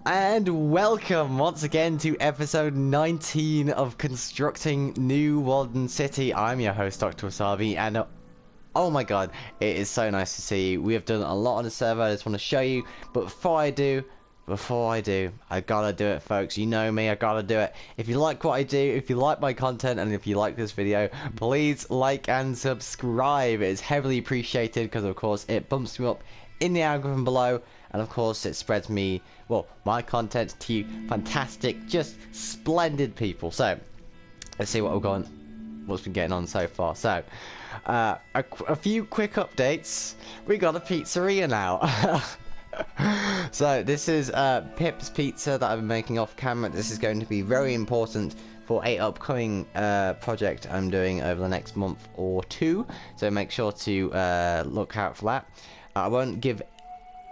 And welcome once again to episode 19 of Constructing New Walden City. I'm your host, Dr. Wasabi, and oh my god, it is so nice to see you. We have done a lot on the server, I just want to show you, but before I do, I gotta do it, folks. You know me, I gotta do it. If you like what I do, if you like my content, and if you like this video, please like and subscribe. It is heavily appreciated because, of course, it bumps me up in the algorithm below, and of course it spreads me, well, my content to you fantastic, just splendid people. So let's see what's been getting on so far. So a few quick updates. We got a pizzeria now. So this is Pip's Pizza that I've been making off camera. This is going to be very important for a upcoming project I'm doing over the next month or two, so make sure to look out for that. I won't give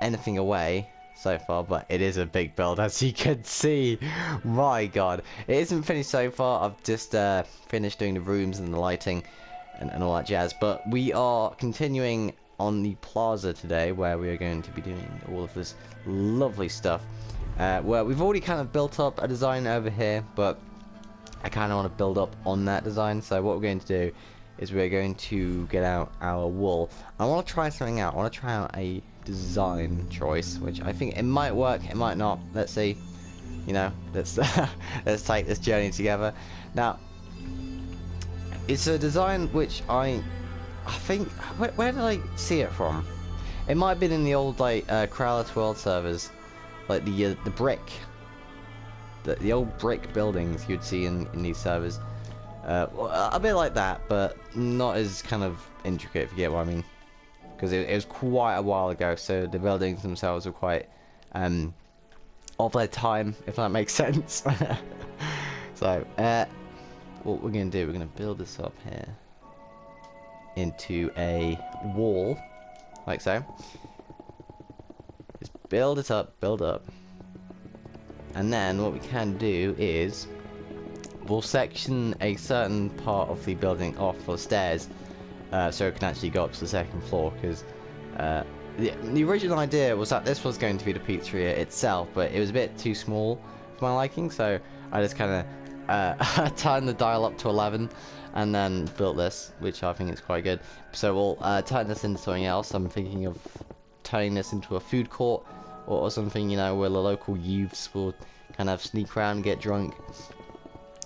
anything away so far, but it is a big build, as you can see. My god, it isn't finished so far. I've just finished doing the rooms and the lighting and all that jazz, but we are continuing on the plaza today, where we are going to be doing all of this lovely stuff, where we've already kind of built up a design over here, but I kind of want to build up on that design. So what we're going to do is we're going to get out our wool. I want to try something out. I want to try out a design choice, which I think it might work, it might not. Let's see. You know, let's let's take this journey together. Now, it's a design which I think, where did I see it from? It might have been in the old like Crowless World servers, like the brick, the old brick buildings you'd see in these servers. A bit like that, but not as kind of intricate, if you get what I mean. Because it was quite a while ago, so the buildings themselves were quite of their time, if that makes sense. So, what we're going to do, we're going to build this up here into a wall, like so. Just build it up, build up. And then what we can do is we'll section a certain part of the building off for stairs, so it can actually go up to the second floor, because the original idea was that this was going to be the pizzeria itself, but it was a bit too small for my liking, so I just kind of turned the dial up to 11 and then built this, which I think is quite good. So we'll turn this into something else. I'm thinking of turning this into a food court or something, you know, where the local youths will kind of sneak around and get drunk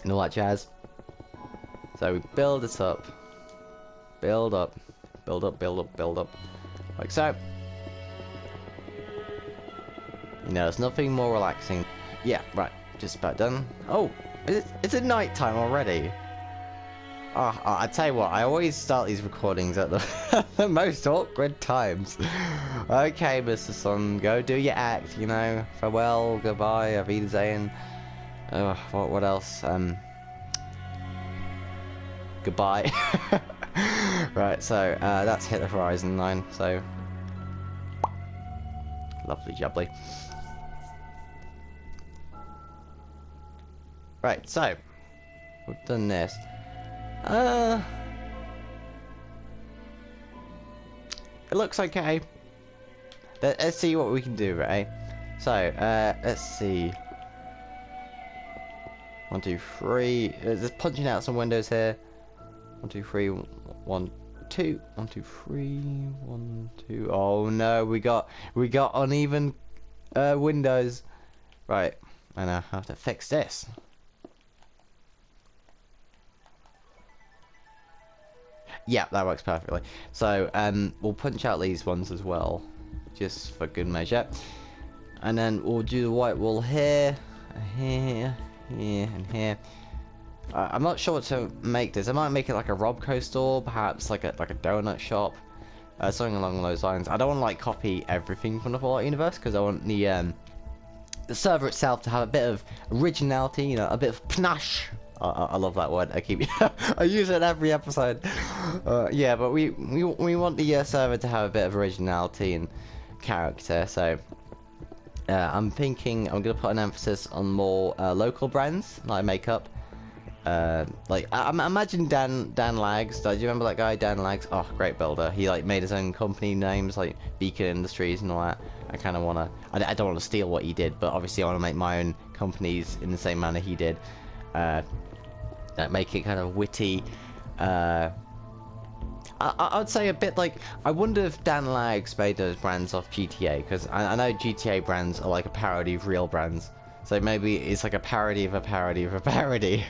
and all that jazz. So we build this up, build up, build up, build up, build up, like so. You know, there's nothing more relaxing. Yeah, right, just about done. Oh, is it night time already? I tell you what, I always start these recordings at the most awkward times. Okay, Mr. Sun, go do your act, you know. Farewell, goodbye, auf Wiedersehen. What else? Goodbye. Right, so that's hit the horizon line, so lovely jubbly. Right, so we've done this. It looks okay. Let's see what we can do, right? So, let's see. 1, 2, 3. Just punching out some windows here. 1, 2, 3. 1, 2. 1, 2, 3. 1, 2. Oh no, we got uneven windows. Right, and I have to fix this. Yeah, that works perfectly. So, we'll punch out these ones as well, just for good measure. And then we'll do the white wall here, here, here, and here. I'm not sure what to make this. I might make it like a Robco store, perhaps like a donut shop, something along those lines. I don't want to like copy everything from the Fallout universe, because I want the server itself to have a bit of originality, you know, a bit of panache. I love that word. I use it in every episode. Yeah, but we want the server to have a bit of originality and character. So I'm thinking I'm gonna put an emphasis on more local brands like makeup, Like imagine Dan Lags. Do you remember that guy, Dan Lags? Oh, great builder. He like made his own company names like Beacon Industries and all that. I kind of wanna. I don't want to steal what he did, but obviously I want to make my own companies in the same manner he did. That make it kind of witty. I'd say a bit like, I wonder if Dan Lags made those brands off GTA, because I know GTA brands are like a parody of real brands. So maybe it's like a parody of a parody of a parody.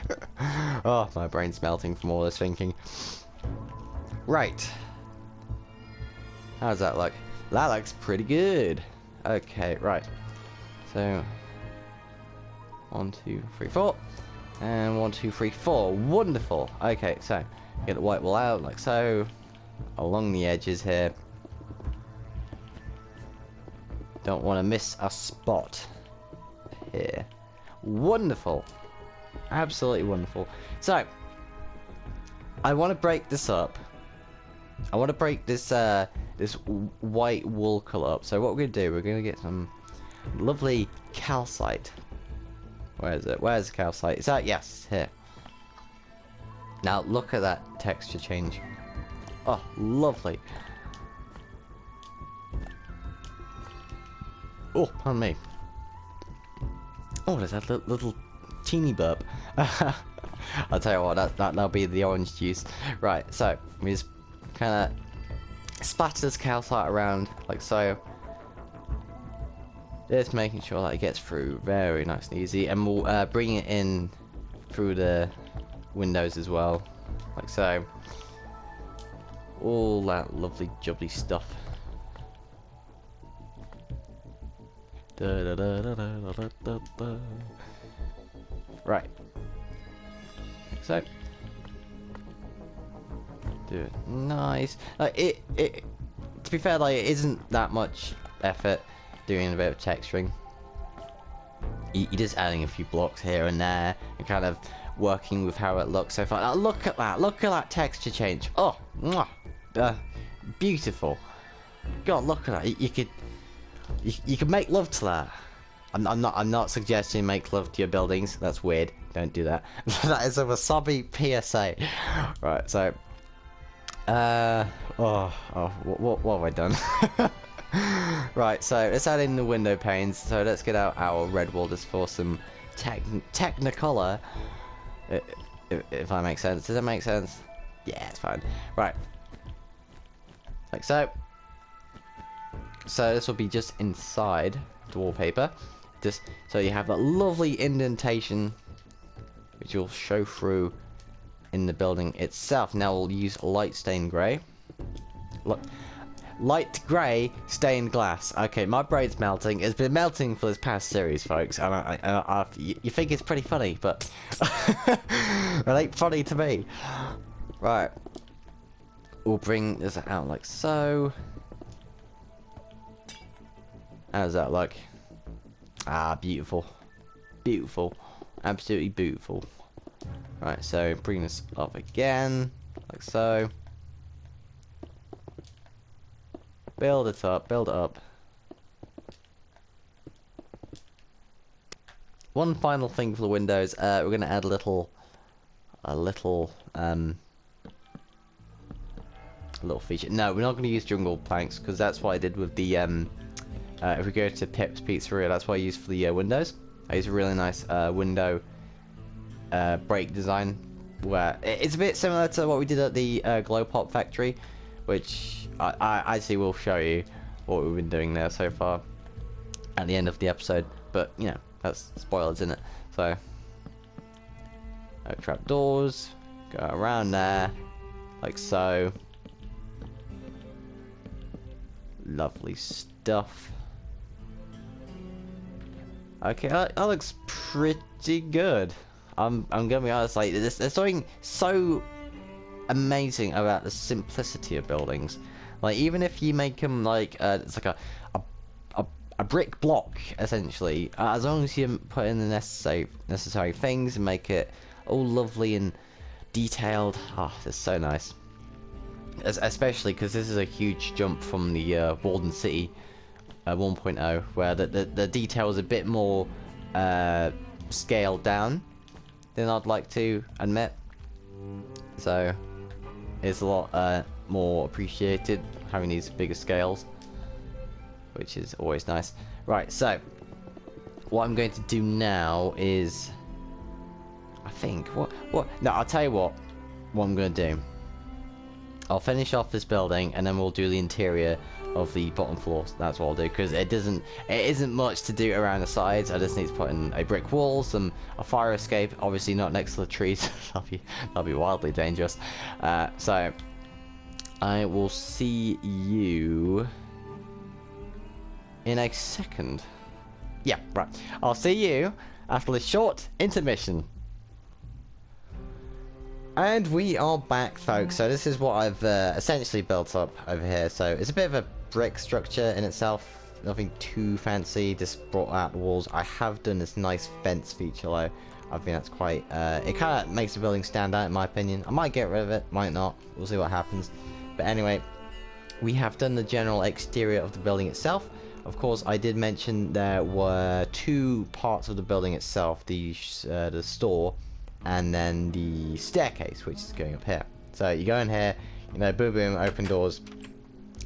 Oh, my brain's melting from all this thinking. Right. How does that look? That looks pretty good. Okay, right. So, 1, 2, 3, 4. And 1, 2, 3, 4. Wonderful. Okay, so, get the white wall out like so. Along the edges here. Don't want to miss a spot here. Wonderful. Absolutely wonderful. So, I want to break this up. I want to break this this white wool colour up. So what we're going to do, we're going to get some lovely calcite. Where is it? Where's the calcite? Is that? Yes, here. Now look at that texture change. Oh, lovely. Oh, pardon me. Oh, there's that little teeny burp. I'll tell you what, that'll be the orange juice. Right, so we just kind of splatter this calcite around like so. Just making sure that it gets through very nice and easy, and we'll bring it in through the windows as well, like so. All that lovely jubbly stuff. Right. So do it nice. Like it. To be fair, like it isn't that much effort doing a bit of texturing. You're just adding a few blocks here and there, and kind of working with how it looks so far. Now, look at that! Look at that texture change. Oh, mwah, beautiful. God, look at that. You could make love to that. I'm not suggesting make love to your buildings. That's weird. Don't do that. That is a wasabi PSA. Right. So, what have I done? Right. So let's add in the window panes. So let's get out our red wall just for some technicolor. If that makes sense. Does that make sense? Yeah, it's fine. Right. Like so. So this will be just inside the wallpaper, just so you have that lovely indentation, which will show through in the building itself. Now we'll use light stained grey. Look, light grey stained glass. Okay, my brain's melting. It's been melting for this past series, folks. And you think it's pretty funny, but it ain't funny to me. Right, we'll bring this out like so. How does that look? Ah, beautiful. Beautiful. Absolutely beautiful. Right, so bring this up again, like so. Build it up, build it up. One final thing for the windows, we're going to add a little feature. No, we're not going to use jungle planks, because that's what I did with the, if we go to Pip's Pizzeria, that's what I use for the windows. I use a really nice window break design, where it's a bit similar to what we did at the Glow Pop factory, which I actually will show you what we've been doing there so far at the end of the episode. But you know, that's spoilers, isn't it? So, trap doors, go around there, like so. Lovely stuff. Okay, that looks pretty good. I'm gonna be honest, like there's something so amazing about the simplicity of buildings. Like even if you make them like it's like a brick block essentially, as long as you put in the necessary things and make it all lovely and detailed. Oh, it's so nice. Especially because this is a huge jump from the Walden City 1.0, where the detail is a bit more scaled down. than I'd like to admit. So it's a lot more appreciated having these bigger scales, which is always nice. Right, so what I'm going to do now is, I think, no, I'll tell you what I'm going to do. I'll finish off this building, and then we'll do the interior of the bottom floor. That's what I'll do, because it isn't much to do around the sides. I just need to put in a brick wall, a fire escape, obviously not next to the trees. that'll be wildly dangerous. So I will see you in a second. Yeah, right. I'll see you after this short intermission. And we are back, folks. So this is what I've essentially built up over here. So it's a bit of a brick structure in itself. Nothing too fancy. Just brought out the walls. I have done this nice fence feature, though. I think that's quite... it kind of makes the building stand out, in my opinion. I might get rid of it. Might not. We'll see what happens. But anyway, we have done the general exterior of the building itself. Of course, I did mention there were two parts of the building itself. The store... and then the staircase, which is going up here. So you go in here, you know, boom boom, open doors,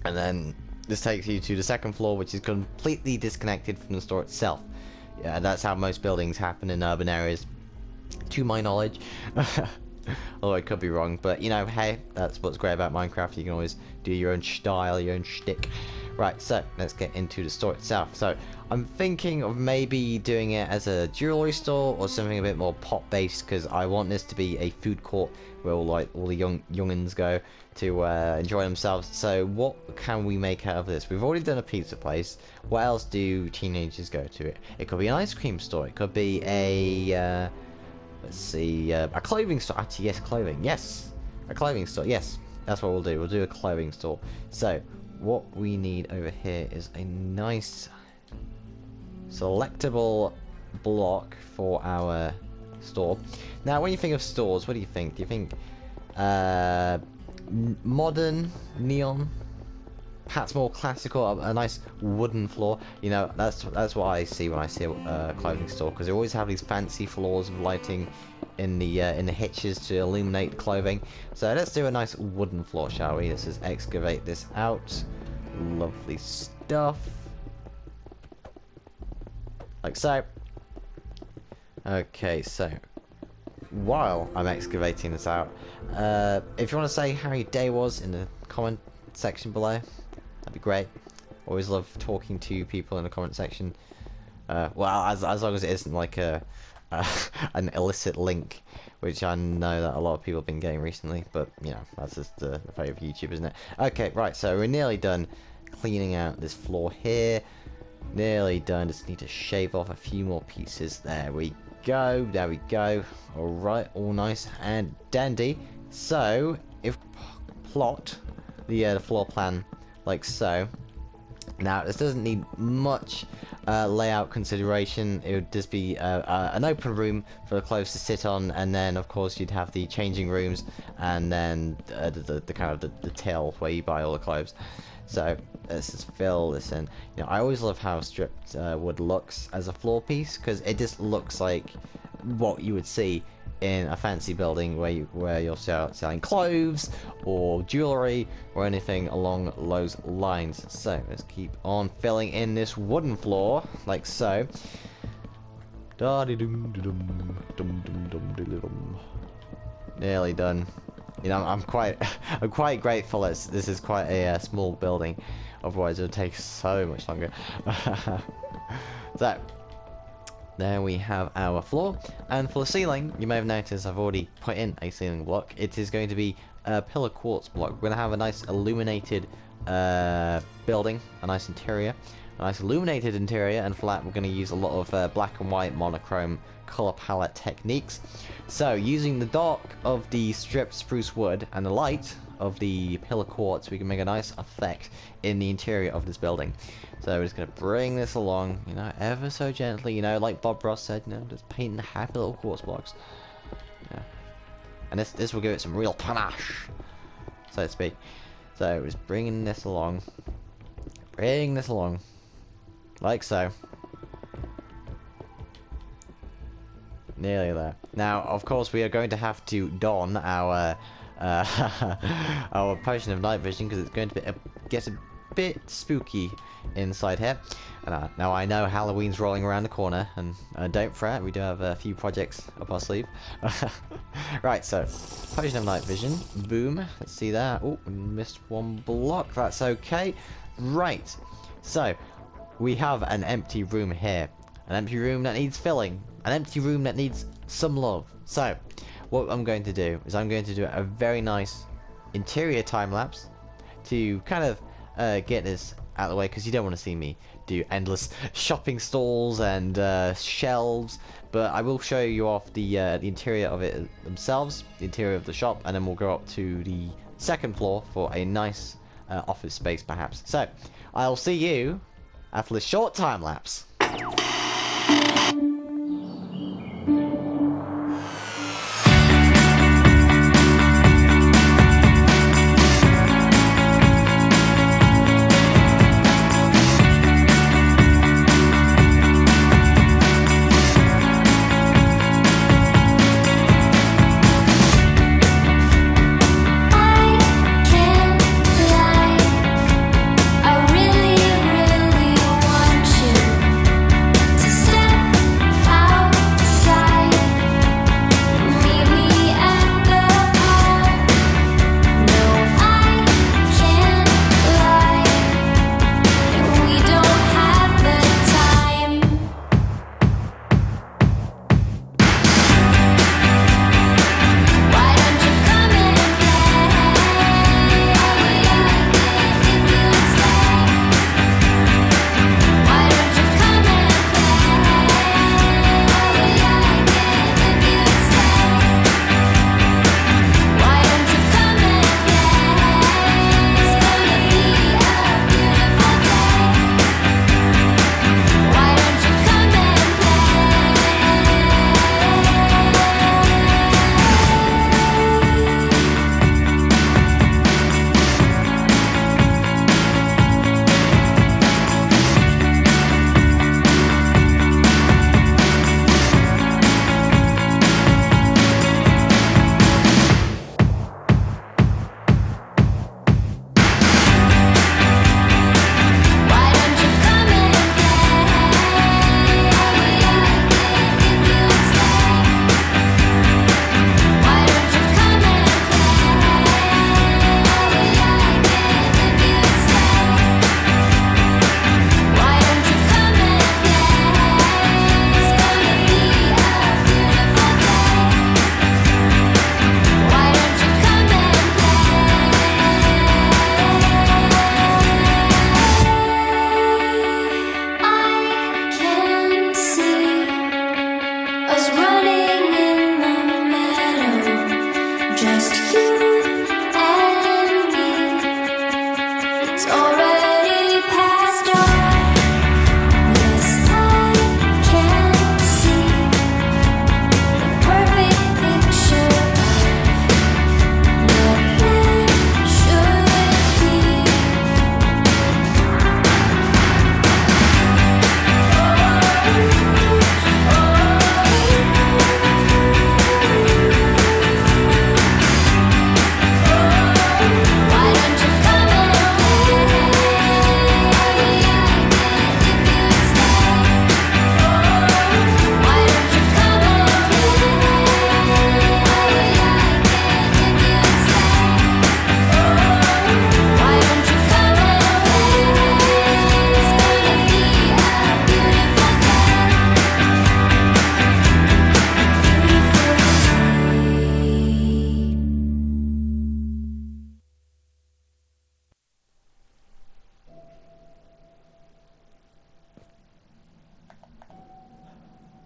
and then this takes you to the second floor, which is completely disconnected from the store itself. Yeah, that's how most buildings happen in urban areas, to my knowledge. Although I could be wrong, but you know, hey, that's what's great about Minecraft. You can always do your own style, your own shtick. Right, so let's get into the store itself. So I'm thinking of maybe doing it as a jewelry store or something a bit more pop-based, because I want this to be a food court where all the youngins go to enjoy themselves. So what can we make out of this? We've already done a pizza place. What else do teenagers go to? It could be an ice cream store. It could be a let's see, a clothing store. Actually, yes, clothing. Yes, a clothing store. Yes, that's what we'll do. We'll do a clothing store. So what we need over here is a nice selectable block for our store. Now, when you think of stores, what do you think? Do you think modern, neon, perhaps more classical, a nice wooden floor? You know, that's what I see when I see a clothing store, because they always have these fancy floors of lighting in the hitches to illuminate the clothing. So let's do a nice wooden floor, shall we? Let's just excavate this out. Lovely stuff. Like so. Okay, so while I'm excavating this out, if you want to say how your day was in the comment section below, that'd be great. Always love talking to people in the comment section. Well, as long as it isn't like an illicit link, which I know that a lot of people have been getting recently, but you know, that's just the fate of YouTube, isn't it? Okay, right, so we're nearly done cleaning out this floor here. Nearly done. Just need to shave off a few more pieces. There we go. There we go. Alright, all nice and dandy. So, if plot the floor plan like so. Now, this doesn't need much layout consideration. It would just be an open room for the clothes to sit on, and then, of course, you'd have the changing rooms, and then the kind of the till where you buy all the clothes. So let's just fill this in. You know, I always love how stripped wood looks as a floor piece, because it just looks like what you would see in a fancy building where you're selling clothes or jewelry or anything along those lines. So let's keep on filling in this wooden floor like so. Nearly done. You know, I'm quite grateful that this is quite a small building. Otherwise, it would take so much longer. So there we have our floor, and for the ceiling, you may have noticed I've already put in a ceiling block. It is going to be a pillar quartz block. We're going to have a nice illuminated building, a nice interior, a nice illuminated interior, and for that we're going to use a lot of black and white monochrome color palette techniques. So using the dark of the stripped spruce wood and the light of the pillar quartz, we can make a nice effect in the interior of this building. So we're just going to bring this along, you know, ever so gently, you know, like Bob Ross said, you know, just painting happy little quartz blocks. Yeah. And this will give it some real panache, so to speak. So just bringing this along, like so. Nearly there. Now, of course, we are going to have to don our our potion of night vision because it's going to get a bit spooky inside here. And now I know Halloween's rolling around the corner, and don't fret, we do have a few projects up our sleeve. Right, so potion of night vision. Boom. Let's see that. Oh, missed one block. That's okay. Right. So we have an empty room here. An empty room that needs filling. An empty room that needs some love. So, what I'm going to do is I'm going to do a very nice interior time lapse to kind of get this out of the way, because you don't want to see me do endless shopping stalls and shelves. But I will show you off the interior of it themselves, the interior of the shop, and then we'll go up to the second floor for a nice office space, perhaps. So, I'll see you after this short time lapse.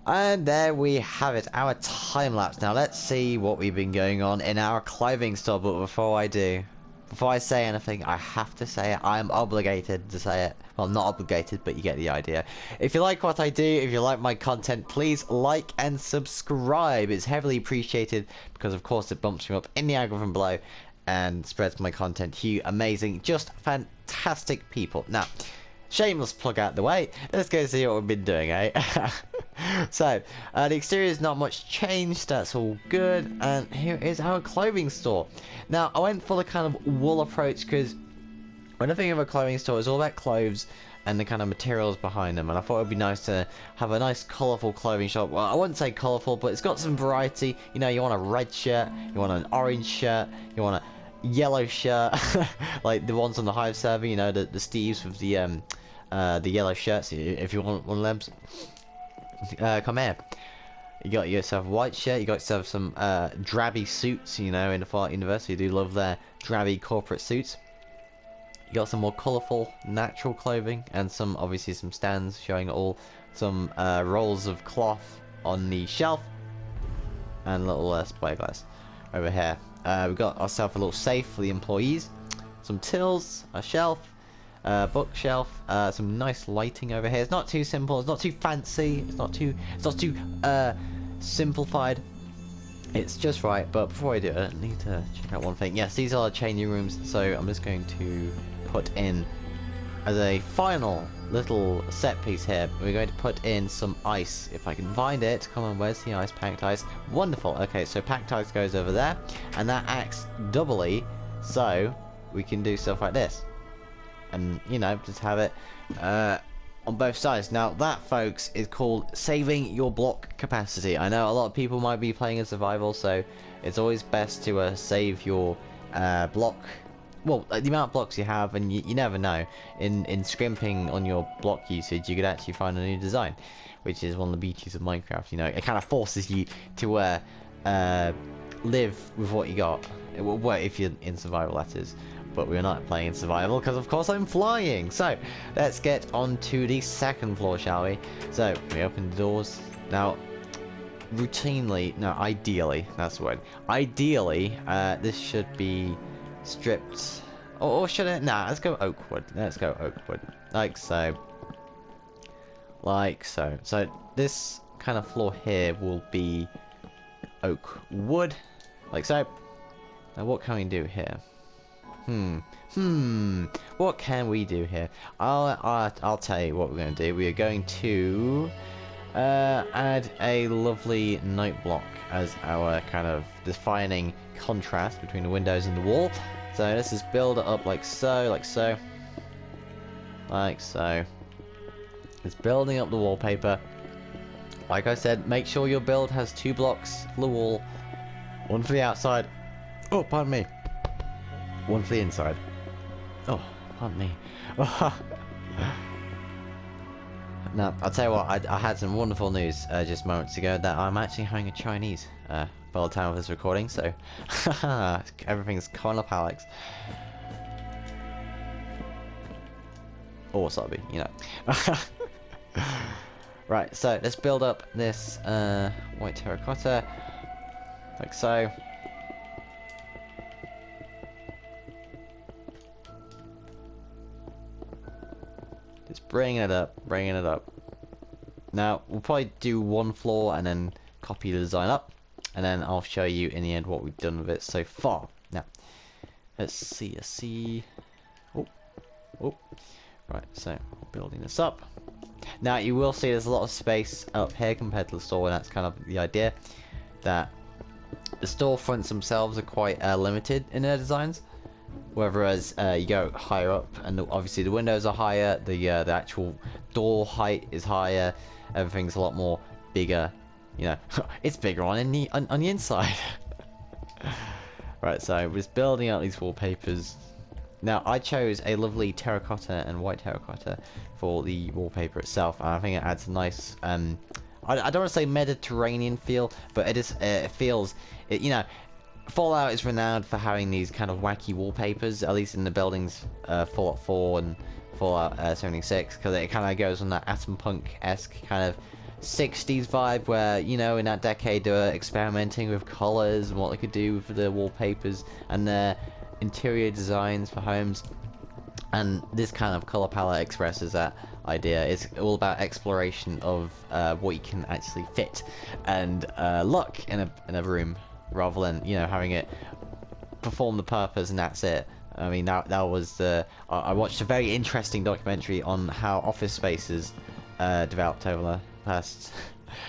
And there we have it, our time lapse. Now let's see what we've been going on in our clothing store. But before I say anything, I have to say it. I am obligated to say it. Well, not obligated, but you get the idea. If you like what I do, if you like my content, please like and subscribe. It's heavily appreciated because, of course, it bumps me up in the algorithm below and spreads my content to you amazing, just fantastic people. Now, shameless plug out the way. Let's go see what we've been doing, eh? So, the exterior is not much changed, that's all good, and here is our clothing store. Now, I went for the kind of wool approach, because when I think of a clothing store, it's all about clothes and the kind of materials behind them, and I thought it would be nice to have a nice colourful clothing shop. Well, I wouldn't say colourful, but it's got some variety. You know, you want a red shirt, you want an orange shirt, you want a yellow shirt, like the ones on the Hive server, you know, the Steves with the yellow shirts. If you want one of them, come here. You got yourself a white shirt, you got yourself some drabby suits, you know, in the Fallout universe. You do love their drabby corporate suits. You got some more colourful, natural clothing, and some, obviously, some stands showing all some rolls of cloth on the shelf, and a little display glass over here. We've got ourselves a little safe for the employees, some tills, a shelf, bookshelf, some nice lighting over here. It's not too simple, it's not too fancy, it's not too simplified. It's just right. But before I do it, I need to check out one thing. Yes, these are changing rooms, so I'm just going to put in, as a final little set piece here, we're going to put in some ice, if I can find it. Come on, where's the ice? Packed ice. Wonderful. Okay, so packed ice goes over there, and that acts doubly, so we can do stuff like this, and you know, just have it on both sides. Now that, folks, is called saving your block capacity. I know a lot of people might be playing in survival, so it's always best to save your block, well, the amount of blocks you have, and you never know. In scrimping on your block usage, you could actually find a new design, which is one of the beauties of Minecraft. You know, it kind of forces you to live with what you got. Well, if you're in survival, that is. But we're not playing in survival, because of course I'm flying. So let's get on to the second floor, shall we? So we open the doors. Now, routinely, no, ideally, that's the word. Ideally, this should be stripped, or should it? Nah, let's go oak wood. Let's go oak wood, like so, like so. So this kind of floor here will be oak wood, like so. Now what can we do here? What can we do here? I'll tell you what we're going to do. We are going to add a lovely night block as our kind of defining contrast between the windows and the wall. So let's just build it up like so, like so, like so. It's building up the wallpaper. Like I said, make sure your build has 2 blocks for the wall, 1 for the outside. Oh, pardon me. 1 for the inside. Oh, pardon me. Now, I'll tell you what, I had some wonderful news just moments ago that I'm actually having a Chinese by the time of this recording, so everything's coming up, Alex. Or wasabi, you know. Right, so let's build up this white terracotta, like so. Just bringing it up, bringing it up. Now, we'll probably do 1 floor and then copy the design up, and then I'll show you in the end what we've done with it so far. Now, let's see. Oh. Right, so building this up. Now, you will see there's a lot of space up here compared to the store, and that's kind of the idea, that the storefronts themselves are quite limited in their designs. Whereas you go higher up, and obviously the windows are higher, the actual door height is higher, everything's a lot more bigger, you know. It's bigger on the inside. Right, so we're just building out these wallpapers. Now, I chose a lovely terracotta and white terracotta for the wallpaper itself, and I think it adds a nice I don't want to say Mediterranean feel, but it feels, you know, Fallout is renowned for having these kind of wacky wallpapers, at least in the buildings, Fallout 4 and Fallout 76, because it kind of goes on that atom punk-esque kind of 60s vibe, where, you know, in that decade they were experimenting with colors and what they could do with the wallpapers and their interior designs for homes. And this kind of color palette expresses that idea. It's all about exploration of what you can actually fit and look in a room, rather than, you know, having it perform the purpose and that's it. I mean, that was the... I watched a very interesting documentary on how office spaces developed over the past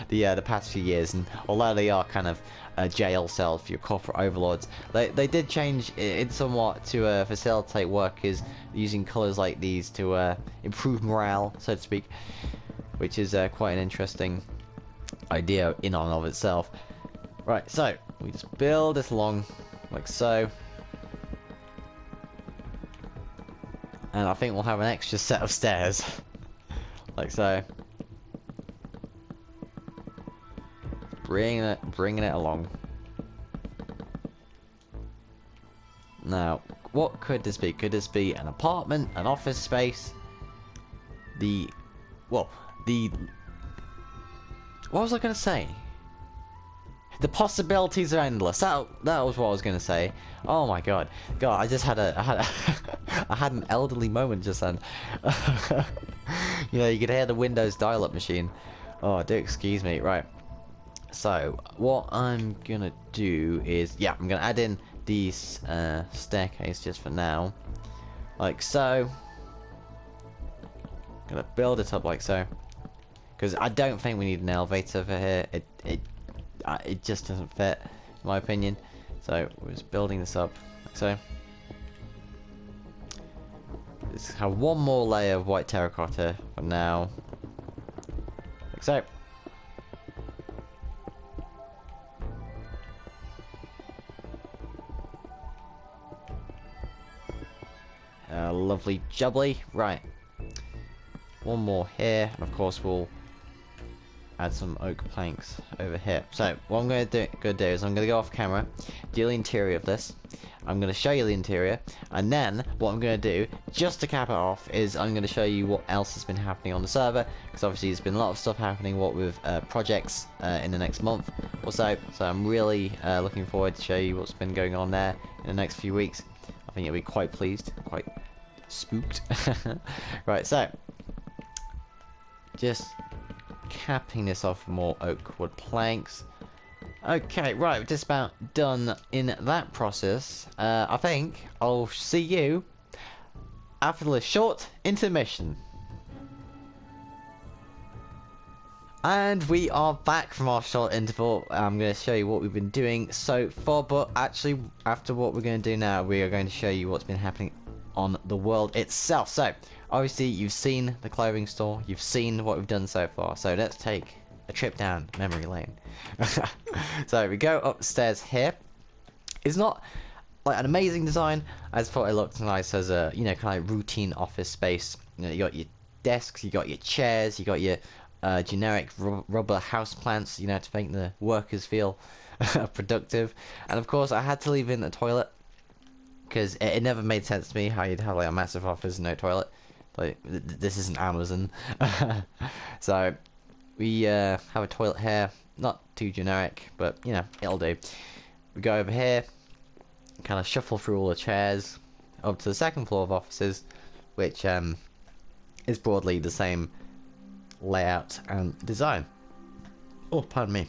the past few years, and although they are kind of jail cells for your corporate overlords, they did change it somewhat to facilitate workers using colours like these to improve morale, so to speak, which is quite an interesting idea in and of itself. Right, so we just build this along like so. And I think we'll have an extra set of stairs. Like so. Bringing it along. Now, what could this be? Could this be an apartment, an office space? What was I gonna say? The possibilities are endless. That was what I was gonna say. Oh my god, I just had I had an elderly moment just then. You know, you could hear the Windows dial-up machine. Oh, do excuse me. Right. So what I'm gonna do is, yeah, I'm gonna add in these staircase just for now, like so. Gonna build it up like so, because I don't think we need an elevator for here. It just doesn't fit, in my opinion. So we're just building this up like so. Let's have one more layer of white terracotta for now, like so. Lovely jubbly. Right. One more here, and of course we'll add some oak planks over here. So what I'm going to do is I'm going to go off camera, do the interior of this. I'm going to show you the interior, and then what I'm going to do, just to cap it off, is I'm going to show you what else has been happening on the server, because obviously there's been a lot of stuff happening, what with projects in the next month or so. So I'm really looking forward to show you what's been going on there in the next few weeks. I think you'll be quite pleased, quite spooked. Right, so just capping this off with more oak wood planks. Okay, right, we're just about done in that process. I think I'll see you after the short intermission. And we are back from our short interval. I'm going to show you what we've been doing so far, but actually after what we're going to do now, we are going to show you what's been happening on the world itself. So obviously you've seen the clothing store, you've seen what we've done so far, so let's take a trip down memory lane. So we go upstairs here. It's not like an amazing design. I just thought it looked nice as a, you know, kind of routine office space. You know, you got your desks, you got your chairs, you got your generic rubber house plants, you know, to make the workers feel productive. And of course I had to leave in the toilet, because it never made sense to me how you'd have like a massive office and no toilet. Like, this isn't Amazon. So we have a toilet here, not too generic, but you know, it'll do. We go over here, kind of shuffle through all the chairs up to the second floor of offices, which is broadly the same layout and design. Oh, pardon me.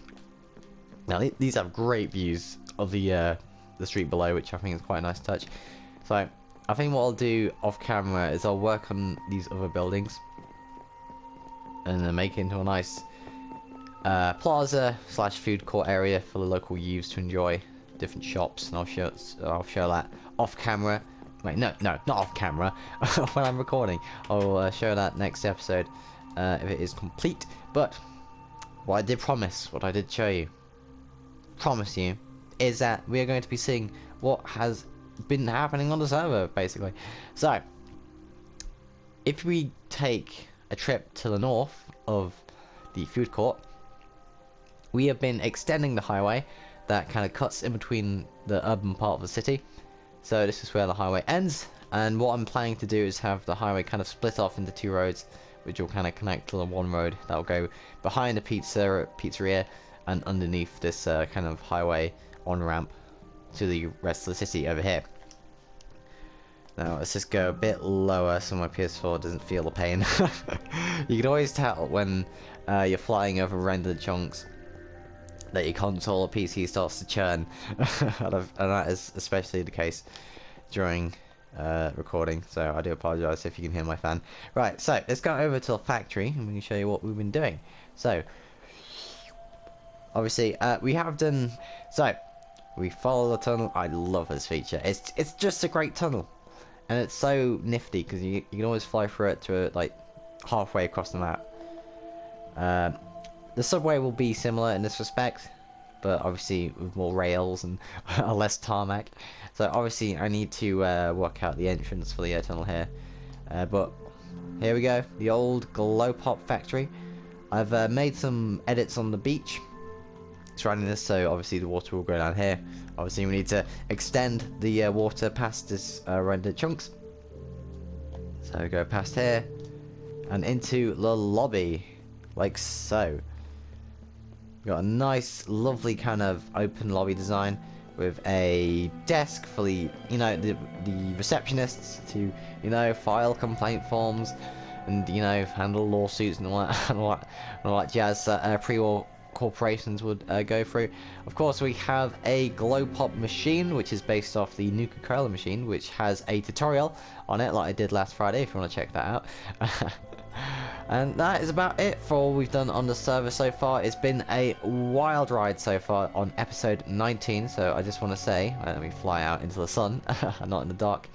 Now these have great views of the street below, which I think is quite a nice touch. So I think what I'll do off camera is I'll work on these other buildings and then make it into a nice plaza / food court area for the local youths to enjoy different shops, and I'll show that off camera. Wait, no, not off camera. When I'm recording, I'll show that next episode if it is complete. But what I did promise, what I did show you, promise you, is that we are going to be seeing what has been happening on the server, basically. So if we take a trip to the north of the food court, we have been extending the highway that kind of cuts in between the urban part of the city. So this is where the highway ends, and what I'm planning to do is have the highway kind of split off into two roads, which will kind of connect to the one road that will go behind the pizzeria and underneath this kind of highway on-ramp to the rest of the city over here. Now let's just go a bit lower so my PS4 doesn't feel the pain. You can always tell when you're flying over rendered chunks that your console or PC starts to churn. And that is especially the case during recording, so I do apologise if you can hear my fan. Right, so let's go over to the factory and we can show you what we've been doing. So obviously we have done, so we follow the tunnel. I love this feature. It's just a great tunnel, and it's so nifty because you can always fly through it to like halfway across the map. The subway will be similar in this respect, but obviously with more rails and less tarmac. So obviously I need to work out the entrance for the tunnel here. But here we go, the old glow pop factory. I've made some edits on the beach surrounding this, so obviously the water will go down here. Obviously we need to extend the water past this rendered chunks. So go past here and into the lobby, like so. Got a nice, lovely kind of open lobby design with a desk for the, the receptionists to, file complaint forms and, handle lawsuits and all that jazz that pre-war corporations would go through. Of course, we have a glow pop machine, which is based off the Nuka-Cola machine, which has a tutorial on it, like I did last Friday, if you want to check that out. And that is about it for all we've done on the server so far. It's been a wild ride so far on episode 19, so I just want to say, let me fly out into the sun, not in the dark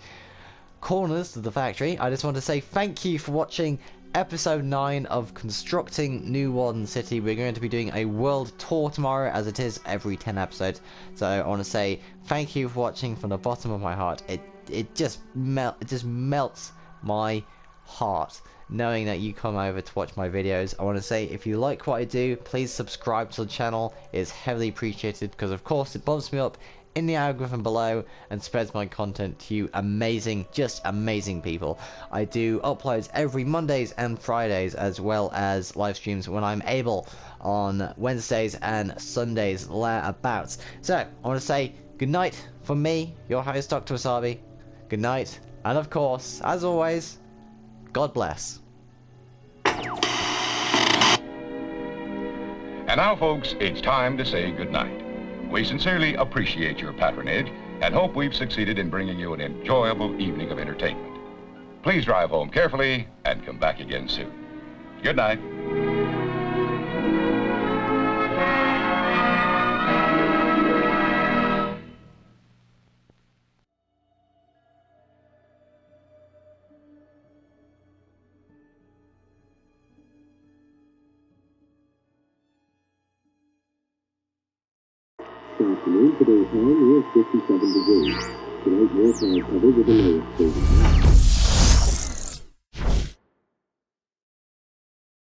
corners of the factory. I just want to say thank you for watching episode 9 of Constructing New Warden City. We're going to be doing a world tour tomorrow, as it is every 10 episodes. So I want to say thank you for watching from the bottom of my heart. It just melts my heart knowing that you come over to watch my videos. I want to say, if you like what I do, please subscribe to the channel. It's heavily appreciated because of course it bumps me up in the algorithm below and spreads my content to you amazing, just amazing people. I do uploads every Mondays and Fridays, as well as live streams when I'm able on Wednesdays and Sundays thereabouts. So I want to say good night from me, your host Dr. Wasabi. Good night, and of course, as always, God bless. And now, folks, it's time to say goodnight. We sincerely appreciate your patronage and hope we've succeeded in bringing you an enjoyable evening of entertainment. Please drive home carefully and come back again soon. Good night. Afternoon, today's time is 57 degrees. Tonight, more cloud cover with a low of 30.